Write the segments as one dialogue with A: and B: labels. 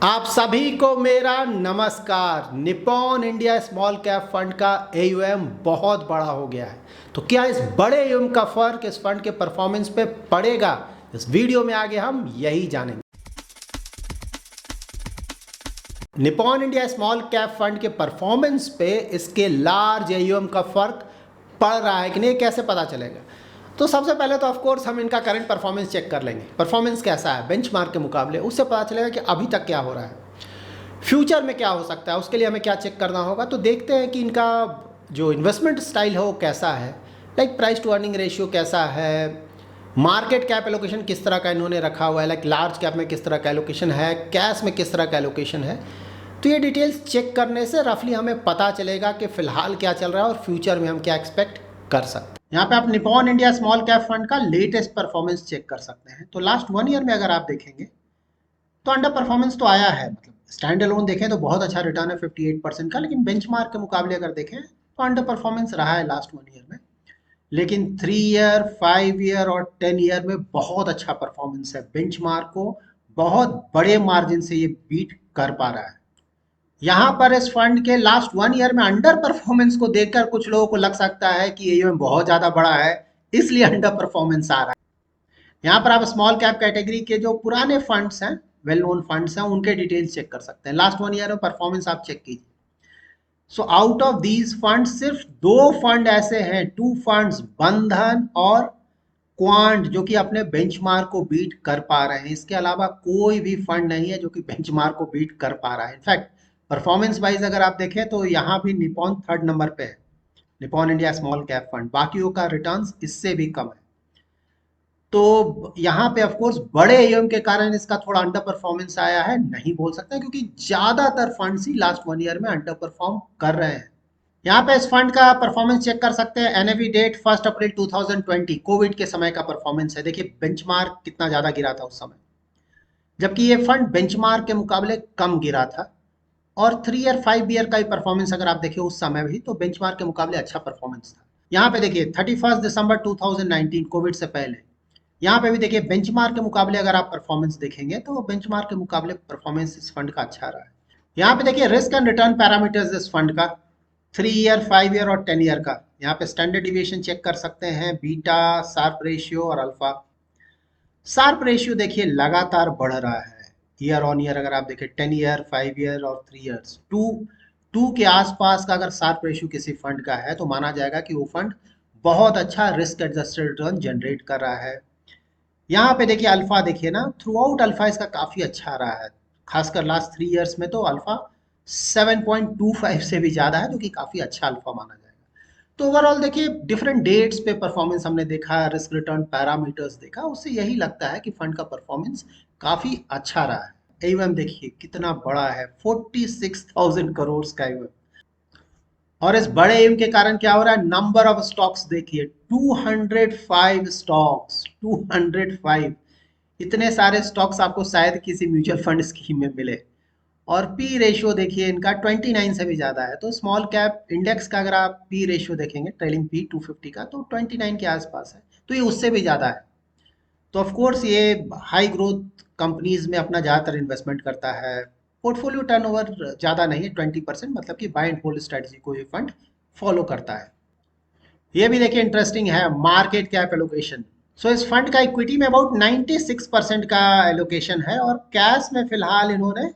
A: आप सभी को मेरा नमस्कार। Nippon India small cap fund का एयूएम बहुत बड़ा हो गया है, तो क्या इस बड़े एयूएम का फर्क इस फंड के परफॉर्मेंस पे पड़ेगा? इस वीडियो में आगे हम यही जानेंगे। Nippon India small cap fund के परफॉर्मेंस पे इसके लार्ज एयूएम का फर्क पड़ रहा है कि नहीं, कैसे पता चलेगा? तो सबसे पहले तो ऑफ कोर्स हम इनका करंट परफॉर्मेंस चेक कर लेंगे। परफॉर्मेंस कैसा है बेंचमार्क के मुकाबले, उससे पता चलेगा कि अभी तक क्या हो रहा है, फ्यूचर में क्या हो सकता है, उसके लिए हमें क्या चेक करना होगा। तो देखते हैं कि इनका जो इन्वेस्टमेंट स्टाइल है वो कैसा है, like price to earning ratio कैसा है, मार्केट कैप एलोकेशन किस तरह का इन्होंने रखा हुआ है, लाइक लार्ज कैप में किस तरह का एलोकेशन है, कैश में किस तरह का एलोकेशन है। तो ये डिटेल्स चेक करने से रफली हमें पता चलेगा कि फ़िलहाल क्या चल रहा है और फ्यूचर में हम क्या एक्सपेक्ट कर सकते हैं। यहाँ पे आप Nippon India small cap fund का लेटेस्ट परफॉर्मेंस चेक कर सकते हैं। तो लास्ट 1 ईयर में अगर आप देखेंगे तो अंडर परफॉर्मेंस तो आया है, मतलब स्टैंड अलोन देखें तो बहुत अच्छा रिटर्न है 58% का, लेकिन बेंचमार्क के मुकाबले अगर देखें तो अंडर परफॉर्मेंस रहा है लास्ट 1 ईयर में। लेकिन 3 ईयर, 5 ईयर और 10 ईयर में बहुत अच्छा परफॉर्मेंस है। बेंचमार्क को बहुत बड़े मार्जिन से ये बीट कर पा रहा है। यहाँ पर इस फंड के लास्ट 1 ईयर में अंडर परफॉर्मेंस को देखकर कुछ लोगों को लग सकता है कि एयूएम बहुत ज्यादा बड़ा है, इसलिए अंडर परफॉर्मेंस आ रहा है। यहाँ पर आप स्मॉल कैप कैटेगरी के जो पुराने फंड्स हैं, वेल नोन फंड्स हैं, उनके डिटेल्स चेक कर सकते हैं। लास्ट 1 ईयर में परफॉर्मेंस आप चेक कीजिए। So out of these fund सिर्फ 2 फंड ऐसे हैं, 2 फंड्स बंधन और क्वांट, जो कि अपने बेंचमार्क को बीट कर पा रहे हैं। इसके अलावा कोई भी फंड नहीं है जो कि बेंचमार्क को बीट कर पा रहा है। इनफैक्ट परफॉर्मेंस वाइज अगर आप देखें तो यहाँ भी निप्पॉन 3rd नंबर पे है, Nippon India small cap fund. बाकियों का रिटर्न्स इससे भी कम है। तो यहाँ पे ऑफ कोर्स बड़े एयूएम के कारण इसका थोड़ा अंडर परफॉर्मेंस आया है, नहीं बोल सकते क्योंकि ज्यादातर फंड्स ही लास्ट 1 ईयर में अंडर परफॉर्म कर रहे हैं। यहाँ पे इस फंड का परफॉर्मेंस चेक कर सकते हैं। एनएवी डेट 1 अप्रैल 2020 कोविड के समय का परफॉर्मेंस है। देखिए बेंचमार्क कितना ज्यादा गिरा था उस समय, जबकि ये फंड बेंचमार्क के मुकाबले कम गिरा था। और 3 ईयर 5 ईयर का भी परफॉर्मेंस अगर आप देखिए उस समय भी, तो बेंचमार्क के मुकाबले अच्छा परफॉर्मेंस था। यहाँ पे देखिए 31 दिसंबर 2019 कोविड से पहले, यहाँ पे भी देखिए बेंचमार्क के मुकाबले अगर आप परफॉर्मेंस देखेंगे तो बेंचमार्क के मुकाबले परफॉर्मेंस इस फंड का अच्छा रहा है। यहाँ पे देखिए रिस्क एंड रिटर्न पैरामीटर्स इस फंड का 3 ईयर, 5 ईयर और 10 ईयर का। यहाँ पे स्टैंडर्ड डिविएशन चेक कर सकते हैं, बीटा, शार्प रेशियो और अल्फा। शार्प रेशियो देखिए लगातार बढ़ रहा है ईयर ऑन ईयर। अगर आप देखें 10 ईयर, 5 ईयर और 3 ईयर्स, टू के आसपास का अगर शार्प रेशियो किसी फंड का है तो माना जाएगा कि वो फंड बहुत अच्छा रिस्क एडजस्टेड रिटर्न जनरेट कर रहा है। यहाँ पे देखिए अल्फा, देखिए ना थ्रू आउट अल्फा इसका काफी अच्छा रहा है। खासकर लास्ट 3 ईयर्स में तो अल्फा 7.25 से भी ज्यादा है, जो कि काफी अच्छा अल्फा माना जाएगा। तो ओवरऑल देखिए डिफरेंट डेट्स पे परफॉर्मेंस हमने देखा, रिस्क रिटर्न पैरामीटर्स देखा, उससे यही लगता है कि फंड का परफॉर्मेंस काफी अच्छा रहा है। एयूएम देखिए कितना बड़ा है, 46,000 करोड़ का एयूएम। और इस बड़े एम के कारण क्या हो रहा है, नंबर ऑफ स्टॉक्स देखिए 205 स्टॉक्स, 205। इतने सारे स्टॉक्स आपको शायद किसी म्यूचुअल फंड स्कीम में मिले। और पी रेशियो देखिए इनका 29 से भी ज्यादा है। तो स्मॉल कैप इंडेक्स का अगर आप पी रेशियो देखेंगे, ट्रेलिंग पी 250 का, तो 29 के आसपास है, तो ये उससे भी ज्यादा है। तो ऑफ कोर्स ये हाई ग्रोथ कंपनीज में अपना ज्यादातर इन्वेस्टमेंट करता है। पोर्टफोलियो टर्नओवर ज्यादा नहीं है, 20%, मतलब कि बाय एंड होल्ड स्ट्रेटजी को ये फंड फॉलो करता है। ये भी देखिए इंटरेस्टिंग है, मार्केट कैप एलोकेशन। सो इस फंड का इक्विटी में अबाउट 96% का एलोकेशन है और कैश में फिलहाल इन्होंने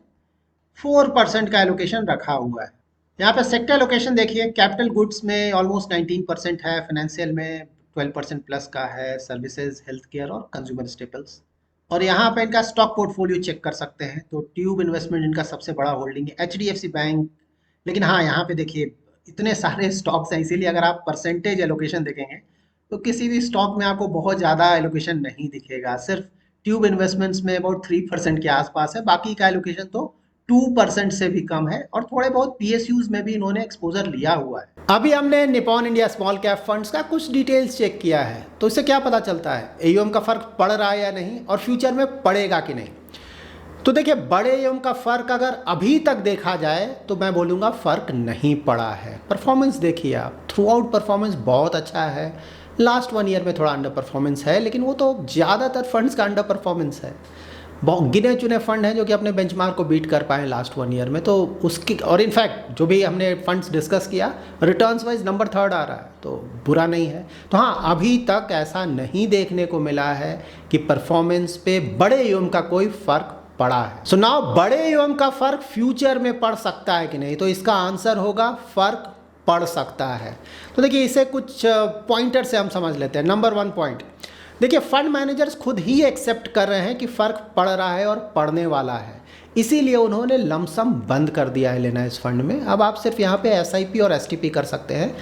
A: 4% का एलोकेशन रखा हुआ है। यहाँ पे सेक्टर एलोकेशन देखिए, कैपिटल गुड्स में ऑलमोस्ट 19% है, फाइनेंशियल में 12% प्लस का है, सर्विसेज, हेल्थ केयर और कंज्यूमर स्टेपल्स। और यहाँ पे इनका स्टॉक पोर्टफोलियो चेक कर सकते हैं। तो ट्यूब इन्वेस्टमेंट इनका सबसे बड़ा होल्डिंग है, एचडीएफसी बैंक। लेकिन हाँ, यहाँ पे देखिए इतने सारे स्टॉक्स हैं, इसीलिए अगर आप परसेंटेज एलोकेशन देखेंगे तो किसी भी स्टॉक में आपको बहुत ज़्यादा एलोकेशन नहीं दिखेगा। सिर्फ ट्यूब इन्वेस्टमेंट्स में अबाउट 3% के आसपास है, बाकी का एलोकेशन तो 2% से भी कम है। और थोड़े बहुत पीएसयूज में भी इन्होंने एक्सपोजर लिया हुआ है। अभी हमने Nippon India small cap funds का कुछ डिटेल्स चेक किया है, तो इससे क्या पता चलता है एयूएम का फर्क पड़ रहा है या नहीं, और फ्यूचर में पड़ेगा कि नहीं। तो देखिए बड़े एयूएम का फर्क अगर अभी तक देखा जाए तो मैं बोलूँगा फर्क नहीं पड़ा है। परफॉर्मेंस देखिए आप, थ्रू आउट परफॉर्मेंस बहुत अच्छा है। लास्ट 1 ईयर में थोड़ा अंडर परफॉर्मेंस है, लेकिन वो तो ज़्यादातर फंड्स का अंडर परफॉर्मेंस है। बहुत गिने चुने फंड हैं जो कि अपने बेंचमार्क को बीट कर पाए लास्ट 1 ईयर में। तो उसकी और इनफैक्ट जो भी हमने फंड्स डिस्कस किया रिटर्न्स वाइज नंबर 3rd आ रहा है, तो बुरा नहीं है। तो हाँ, अभी तक ऐसा नहीं देखने को मिला है कि परफॉर्मेंस पे बड़े यूएम का कोई फर्क पड़ा है। सो नाउ बड़े यूएम का फर्क फ्यूचर में पड़ सकता है कि नहीं, तो इसका आंसर होगा फर्क पड़ सकता है। तो देखिए इसे कुछ पॉइंटर से हम समझ लेते हैं। नंबर 1 पॉइंट, देखिए फंड मैनेजर्स खुद ही एक्सेप्ट कर रहे हैं कि फ़र्क पड़ रहा है और पड़ने वाला है, इसीलिए उन्होंने लमसम बंद कर दिया है लेना इस फंड में। अब आप सिर्फ यहाँ पे SIP और STP कर सकते हैं।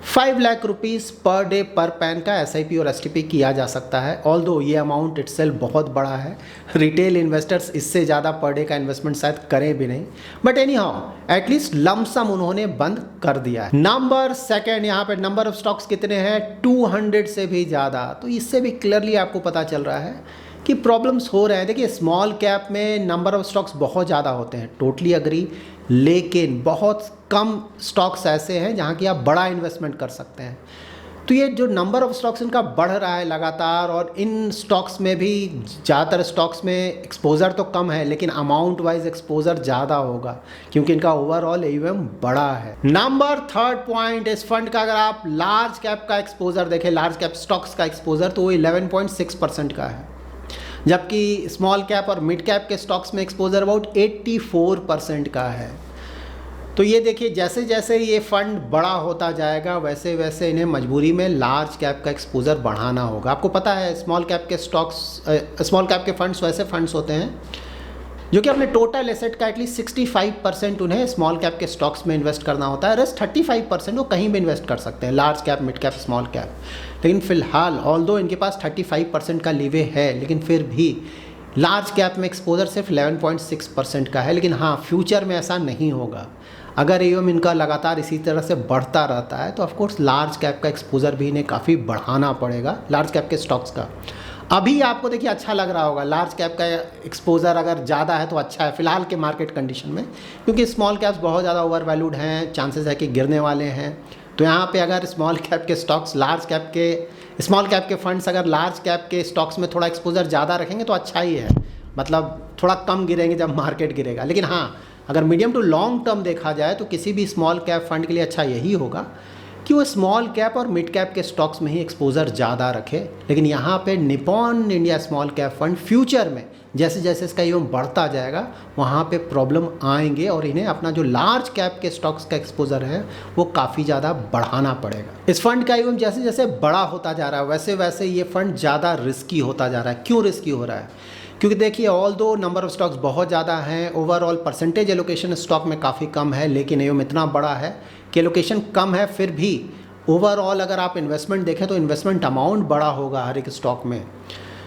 A: 5 लाख रुपीज़ पर डे पर पैन का SIP और STP किया जा सकता है, ऑल्दो ये अमाउंट इटसेल्फ बहुत बड़ा है। रिटेल इन्वेस्टर्स इससे ज़्यादा पर डे का इन्वेस्टमेंट शायद करें भी नहीं, but any how at least lump sum उन्होंने बंद कर दिया है। नंबर 2 यहाँ पे नंबर ऑफ स्टॉक्स कितने हैं, 200 से भी ज़्यादा। तो इससे भी क्लियरली आपको पता चल रहा है कि प्रॉब्लम्स हो रहे हैं। देखिए स्मॉल कैप में नंबर ऑफ स्टॉक्स बहुत ज़्यादा होते हैं, टोटली अग्री, लेकिन बहुत कम स्टॉक्स ऐसे हैं जहां कि आप बड़ा इन्वेस्टमेंट कर सकते हैं। तो ये जो नंबर ऑफ स्टॉक्स इनका बढ़ रहा है लगातार, और इन स्टॉक्स में भी ज़्यादातर स्टॉक्स में एक्सपोज़र तो कम है लेकिन अमाउंट वाइज एक्सपोज़र ज़्यादा होगा क्योंकि इनका ओवरऑल AUM बड़ा है। नंबर 3rd पॉइंट, इस फंड का अगर आप लार्ज कैप का एक्सपोज़र देखें, लार्ज कैप स्टॉक्स का एक्सपोज़र, तो वो 11.6% का है, जबकि स्मॉल कैप और मिड कैप के स्टॉक्स में एक्सपोजर अबाउट 84% का है। तो ये देखिए जैसे जैसे ये फंड बड़ा होता जाएगा वैसे वैसे इन्हें मजबूरी में लार्ज कैप का एक्सपोजर बढ़ाना होगा। आपको पता है स्मॉल कैप के स्टॉक्स, स्मॉल कैप के फंड्स वैसे फंड्स होते हैं जो कि अपने टोटल एसेट का एटलीस्ट 65% उन्हें स्मॉल कैप के स्टॉक्स में इन्वेस्ट करना होता है, रेस्ट 35% वो कहीं भी इन्वेस्ट कर सकते हैं, large cap, mid cap, small cap. लेकिन फिलहाल ऑल्दो इनके पास 35% का लीवे है, लेकिन फिर भी लार्ज कैप में एक्सपोजर सिर्फ 11.6% का है। लेकिन हाँ, फ्यूचर में ऐसा नहीं होगा। अगर AUM इनका लगातार इसी तरह से बढ़ता रहता है तो ऑफकोर्स लार्ज कैप का एक्सपोजर भी इन्हें काफ़ी बढ़ाना पड़ेगा, लार्ज कैप के स्टॉक्स का। अभी आपको देखिए अच्छा लग रहा होगा, लार्ज कैप का एक्सपोजर अगर ज़्यादा है तो अच्छा है फ़िलहाल के मार्केट कंडीशन में, क्योंकि स्मॉल कैप्स बहुत ज़्यादा ओवर वैल्यूड हैं, चांसेस है कि गिरने वाले हैं। तो यहाँ पे अगर स्मॉल कैप के स्टॉक्स, स्मॉल कैप के फंड्स अगर लार्ज कैप के स्टॉक्स में थोड़ा एक्सपोजर ज़्यादा रखेंगे तो अच्छा ही है, मतलब थोड़ा कम गिरेंगे जब मार्केट गिरेगा। लेकिन हाँ, अगर मीडियम टू लॉन्ग टर्म देखा जाए तो किसी भी स्मॉल कैप फंड के लिए अच्छा यही होगा कि वो स्मॉल कैप और मिड कैप के स्टॉक्स में ही एक्सपोजर ज़्यादा रखे। लेकिन यहाँ पे Nippon India small cap fund future में जैसे जैसे इसका AUM बढ़ता जाएगा वहाँ पे प्रॉब्लम आएंगे और इन्हें अपना जो लार्ज कैप के स्टॉक्स का एक्सपोजर है वो काफ़ी ज़्यादा बढ़ाना पड़ेगा। इस फंड का AUM जैसे जैसे बड़ा होता जा रहा है वैसे वैसे ये फंड ज़्यादा रिस्की होता जा रहा है। क्यों रिस्की हो रहा है? क्योंकि देखिए ऑल्दो नंबर ऑफ स्टॉक्स बहुत ज़्यादा हैं, ओवरऑल परसेंटेज एलोकेशन स्टॉक में काफ़ी कम है, लेकिन AUM इतना बड़ा है कि एलोकेशन कम है, फिर भी ओवरऑल अगर आप इन्वेस्टमेंट देखें तो इन्वेस्टमेंट अमाउंट बड़ा होगा हर एक स्टॉक में।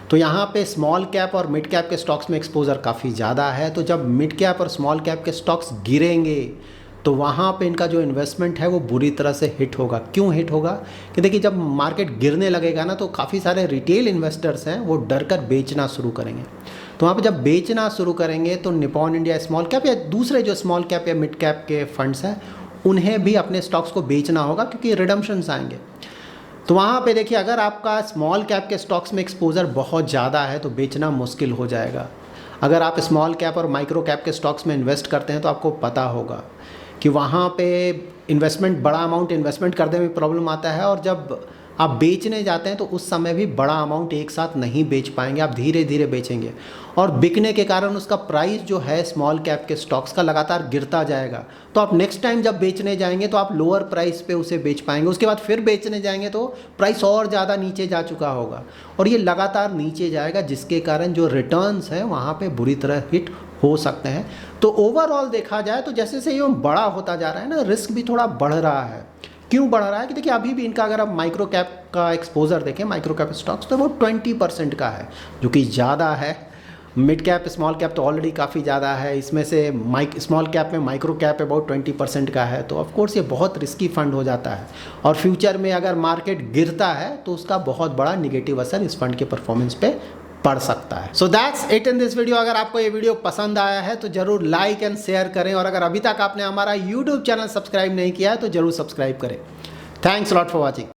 A: तो यहाँ पे स्मॉल कैप और मिड कैप के स्टॉक्स में एक्सपोजर काफ़ी ज़्यादा है। तो जब मिड कैप और स्मॉल कैप के स्टॉक्स गिरेंगे तो वहाँ पे इनका जो इन्वेस्टमेंट है वो बुरी तरह से हिट होगा। क्यों हिट होगा? कि देखिए जब मार्केट गिरने लगेगा ना तो काफ़ी सारे रिटेल इन्वेस्टर्स हैं वो डर कर बेचना शुरू करेंगे। तो वहाँ पे जब बेचना शुरू करेंगे तो निपॉन इंडिया स्मॉल कैप या दूसरे जो स्मॉल कैप या मिड कैप के फंड्स हैं उन्हें भी अपने स्टॉक्स को बेचना होगा क्योंकि रिडम्पशंस आएंगे। तो वहाँ पे देखिए अगर आपका स्मॉल कैप के स्टॉक्स में एक्सपोजर बहुत ज़्यादा है तो बेचना मुश्किल हो जाएगा। अगर आप स्मॉल कैप और माइक्रो कैप के स्टॉक्स में इन्वेस्ट करते हैं तो आपको पता होगा कि वहाँ पे इन्वेस्टमेंट, बड़ा अमाउंट इन्वेस्टमेंट करने में प्रॉब्लम आता है, और जब आप बेचने जाते हैं तो उस समय भी बड़ा अमाउंट एक साथ नहीं बेच पाएंगे, आप धीरे धीरे बेचेंगे और बिकने के कारण उसका प्राइस जो है स्मॉल कैप के स्टॉक्स का लगातार गिरता जाएगा। तो आप नेक्स्ट टाइम जब बेचने जाएंगे तो आप लोअर प्राइस पे उसे बेच पाएंगे, उसके बाद फिर बेचने जाएंगे तो प्राइस और ज़्यादा नीचे जा चुका होगा और ये लगातार नीचे जाएगा, जिसके कारण जो रिटर्न्स हैं वहाँ पे बुरी तरह हिट हो सकते हैं। तो ओवरऑल देखा जाए तो जैसे जैसे ये बड़ा होता जा रहा है ना, रिस्क भी थोड़ा बढ़ रहा है। क्यों बढ़ रहा है? कि देखिए अभी भी इनका अगर आप माइक्रो कैप का एक्सपोजर देखें, माइक्रो कैप स्टॉक्स, तो वो 20% का है, जो कि ज़्यादा है। मिड कैप, स्मॉल कैप तो ऑलरेडी काफ़ी ज़्यादा है, इसमें से स्मॉल कैप में माइक्रो कैप अबाउट 20% का है। तो ऑफकोर्स ये बहुत रिस्की फंड हो जाता है और फ्यूचर में अगर मार्केट गिरता है तो उसका बहुत बड़ा निगेटिव असर इस फंड के परफॉर्मेंस पे पड़ सकता है। So that's it in this video. अगर आपको ये वीडियो पसंद आया है तो जरूर लाइक एंड शेयर करें, और अगर अभी तक आपने हमारा यूट्यूब चैनल सब्सक्राइब नहीं किया है तो जरूर सब्सक्राइब करें। Thanks lot for watching.